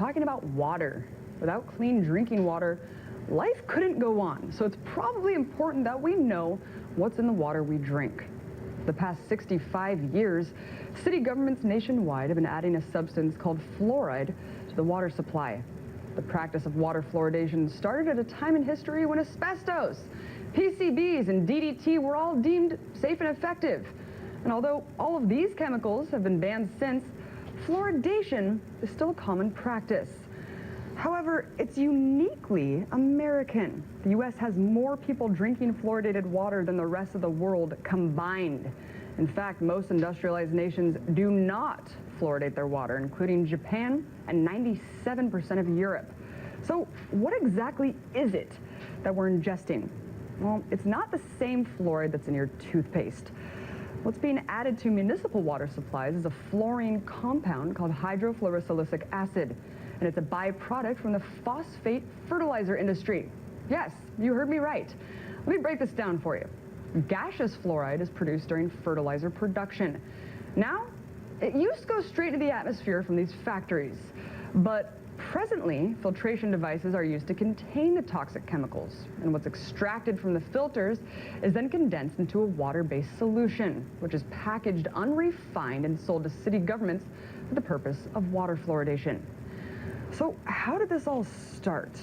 talking about water. Without clean drinking water, life couldn't go on. So it's probably important that we know what's in the water we drink. The past 65 years, city governments nationwide have been adding a substance called fluoride to the water supply. The practice of water fluoridation started at a time in history when asbestos, PCBs, and DDT were all deemed safe and effective. And although all of these chemicals have been banned since, fluoridation is still a common practice. However, it's uniquely American. The U.S. has more people drinking fluoridated water than the rest of the world combined. In fact, most industrialized nations do not fluoridate their water, including Japan and 97% of Europe. So what exactly is it that we're ingesting? Well, it's not the same fluoride that's in your toothpaste. What's being added to municipal water supplies is a fluorine compound called hydrofluorosilicic acid, and it's a byproduct from the phosphate fertilizer industry. Yes, you heard me right. Let me break this down for you. Gaseous fluoride is produced during fertilizer production. Now, it used to go straight into the atmosphere from these factories, but presently, filtration devices are used to contain the toxic chemicals, and what's extracted from the filters is then condensed into a water-based solution, which is packaged unrefined and sold to city governments for the purpose of water fluoridation. So how did this all start?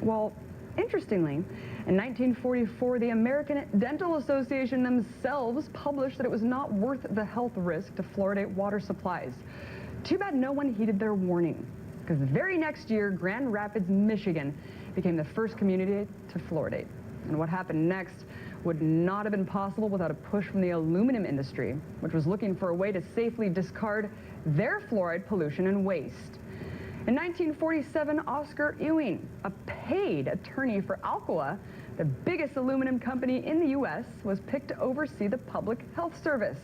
Well, interestingly, in 1944, the American Dental Association themselves published that it was not worth the health risk to fluoridate water supplies. Too bad no one heeded their warning, because the very next year, Grand Rapids, Michigan became the first community to fluoridate. And what happened next would not have been possible without a push from the aluminum industry, which was looking for a way to safely discard their fluoride pollution and waste. In 1947, Oscar Ewing, a paid attorney for Alcoa, the biggest aluminum company in the U.S., was picked to oversee the Public Health Service,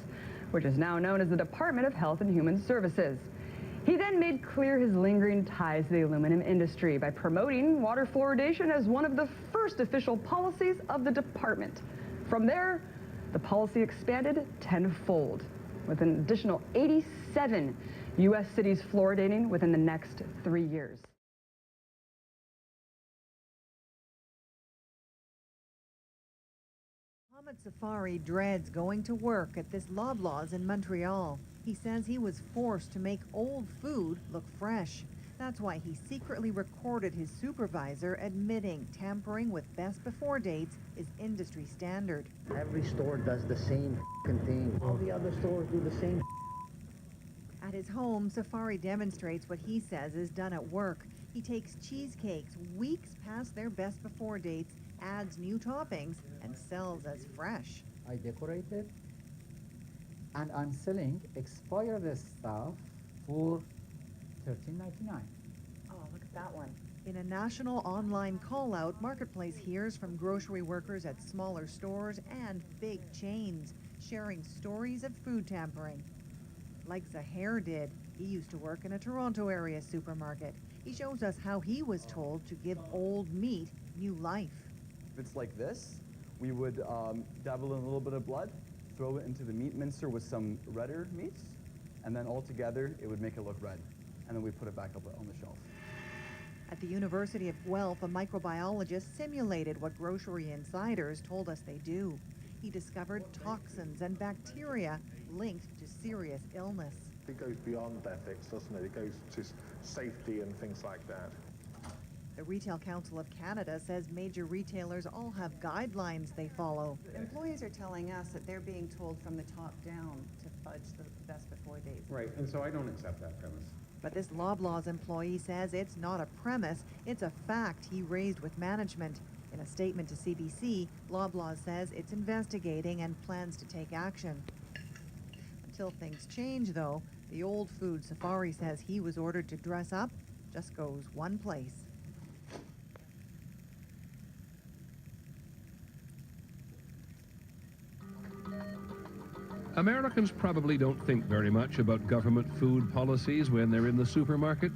which is now known as the Department of Health and Human Services. He then made clear his lingering ties to the aluminum industry by promoting water fluoridation as one of the first official policies of the department. From there, the policy expanded tenfold, with an additional 87 U.S. cities fluoridating within the next 3 years. Mohamed Safari dreads going to work at this Loblaws in Montreal. He says he was forced to make old food look fresh. That's why he secretly recorded his supervisor admitting tampering with best before dates is industry standard. Every store does the same thing. All the other stores do the same. At his home, Safari demonstrates what he says is done at work. He takes cheesecakes weeks past their best before dates, adds new toppings, and sells as fresh. I decorate it, and I'm selling expired stuff for $13.99. Oh, look at that one. In a national online call-out, Marketplace hears from grocery workers at smaller stores and big chains, sharing stories of food tampering. Like Zahir did. He used to work in a Toronto area supermarket. He shows us how he was told to give old meat new life. If it's like this, we would dabble in a little bit of blood, throw it into the meat mincer with some redder meats, and then all together it would make it look red. And then we put it back up on the shelf. At the University of Guelph, a microbiologist simulated what grocery insiders told us they do. He discovered toxins and bacteria linked to serious illness. It goes beyond ethics, doesn't it? It goes to safety and things like that. The Retail Council of Canada says major retailers all have guidelines they follow. Employees are telling us that they're being told from the top down to fudge the best before dates. Right, and so I don't accept that premise. But this Loblaws employee says it's not a premise, it's a fact he raised with management. In a statement to CBC, Loblaws says it's investigating and plans to take action. Until things change, though, the old food Safari says he was ordered to dress up just goes one place. Americans probably don't think very much about government food policies when they're in the supermarket,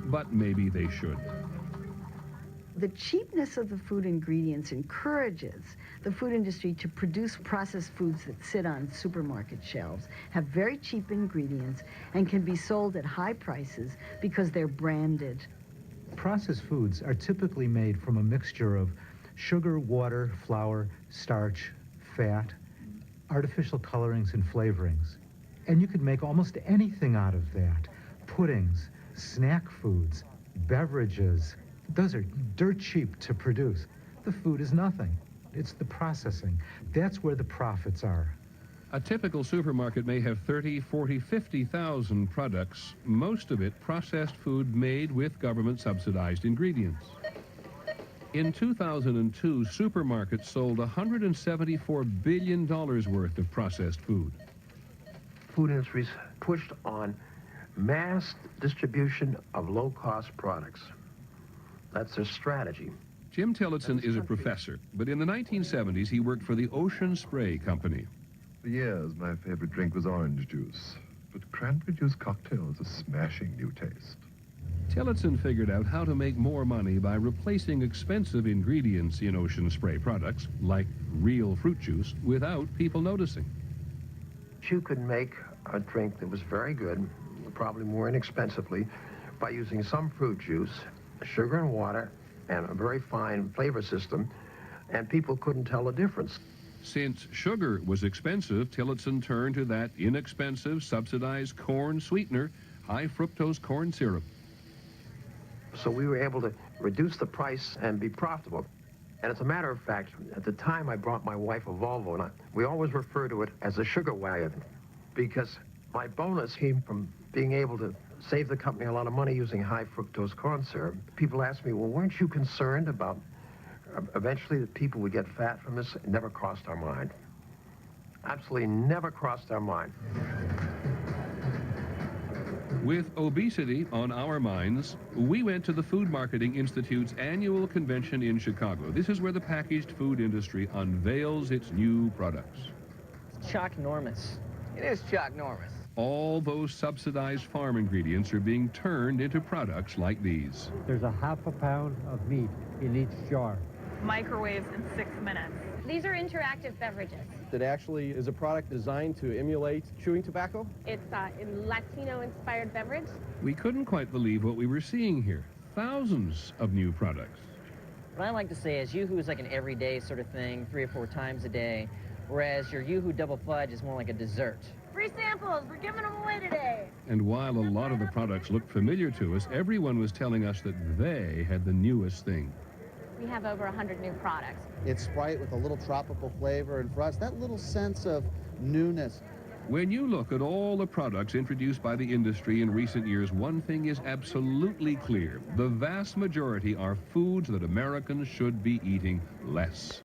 but maybe they should. The cheapness of the food ingredients encourages the food industry to produce processed foods that sit on supermarket shelves, have very cheap ingredients, and can be sold at high prices because they're branded. Processed foods are typically made from a mixture of sugar, water, flour, starch, fat, artificial colorings and flavorings. And you could make almost anything out of that. Puddings, snack foods, beverages. Those are dirt cheap to produce. The food is nothing. It's the processing. That's where the profits are. A typical supermarket may have 30, 40, 50,000 products, most of it processed food made with government-subsidized ingredients. In 2002, supermarkets sold $174 billion worth of processed food. Food industries pushed on mass distribution of low-cost products. That's their strategy. Jim Tillotson is a professor, but in the 1970s he worked for the Ocean Spray Company. For years, my favorite drink was orange juice, but cranberry juice cocktail is a smashing new taste. Tillotson figured out how to make more money by replacing expensive ingredients in Ocean Spray products, like real fruit juice, without people noticing. You could make a drink that was very good, probably more inexpensively, by using some fruit juice, sugar and water, and a very fine flavor system, and people couldn't tell the difference. Since sugar was expensive, Tillotson turned to that inexpensive, subsidized corn sweetener, high fructose corn syrup. So we were able to reduce the price and be profitable. And as a matter of fact, at the time I brought my wife a Volvo, and we always refer to it as a sugar wagon, because my bonus came from being able to save the company a lot of money using high fructose corn syrup. People ask me, well, weren't you concerned about eventually that people would get fat from this? It never crossed our mind. Absolutely never crossed our mind. With obesity on our minds, we went to the Food Marketing Institute's annual convention in Chicago. This is where the packaged food industry unveils its new products. It's chock-normous. It is chock-normous. All those subsidized farm ingredients are being turned into products like these. There's a half a pound of meat in each jar. Microwaves in 6 minutes. These are interactive beverages. It actually is a product designed to emulate chewing tobacco. It's a Latino-inspired beverage. We couldn't quite believe what we were seeing here. Thousands of new products. What I like to say is Yoo-hoo is like an everyday sort of thing, 3 or 4 times a day, whereas your Yoo-hoo Double Fudge is more like a dessert. Free samples, we're giving them away today. And while a lot of the products looked familiar to us, everyone was telling us that they had the newest thing. We have over 100 new products. It's Sprite with a little tropical flavor, and for us, that little sense of newness. When you look at all the products introduced by the industry in recent years, one thing is absolutely clear. The vast majority are foods that Americans should be eating less.